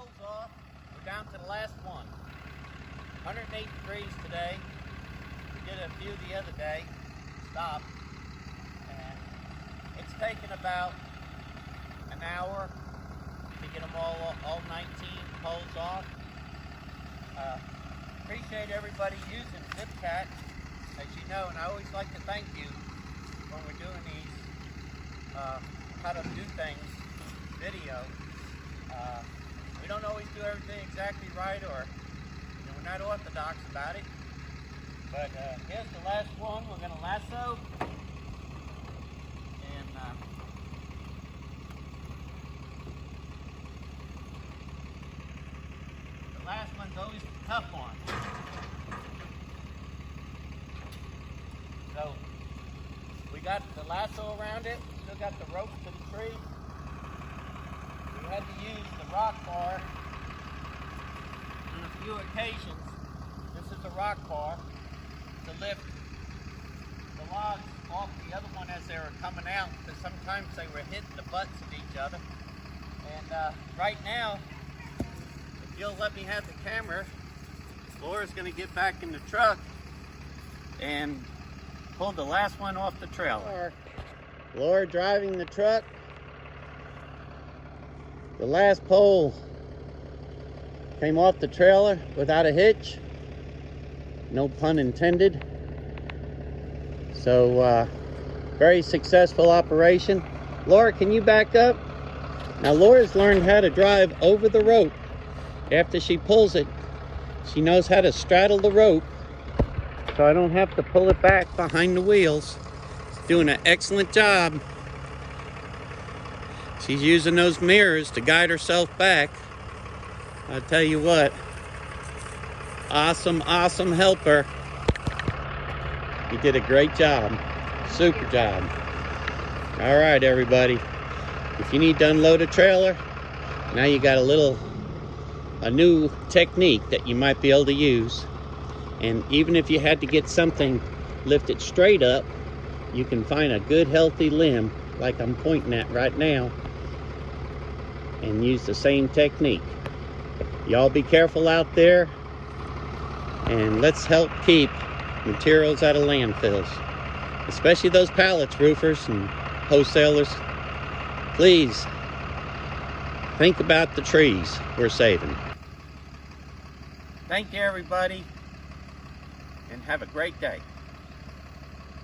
poles off. We're down to the last one. 108 degrees today. We did a few the other day. Stopped. And it's taken about an hour to get them all 19 poles off. Appreciate everybody using zipCAT, as you know, and I always like to thank you when we're doing these how to do things video. We don't always do everything exactly right, or we're not orthodox about it. But here's the last one. We're going to lasso, and the last one's always the tough one. So we got the lasso around it. Still got the rope to the tree. We had to use the rock bar on a few occasions. This is a rock bar to lift the logs off the other one as they were coming out, because sometimes they were hitting the butts of each other. And right now, if you'll let me have the camera, Laura's going to get back in the truck and pull the last one off the trailer. Laura driving the truck. The last pole came off the trailer without a hitch. No pun intended. So, very successful operation. Laura, can you back up? Now, Laura's learned how to drive over the rope. After she pulls it, she knows how to straddle the rope, so I don't have to pull it back behind the wheels. She's doing an excellent job. She's using those mirrors to guide herself back. I tell you what, awesome helper. You did a great job, super job. All right, everybody, if you need to unload a trailer, now you got a new technique that you might be able to use. And even if you had to get something lifted straight up, you can find a good healthy limb like I'm pointing at right now and use the same technique. Y'all be careful out there, and let's help keep materials out of landfills, especially those pallets, roofers and wholesalers. Please think about the trees we're saving. Thank you, everybody, and have a great day.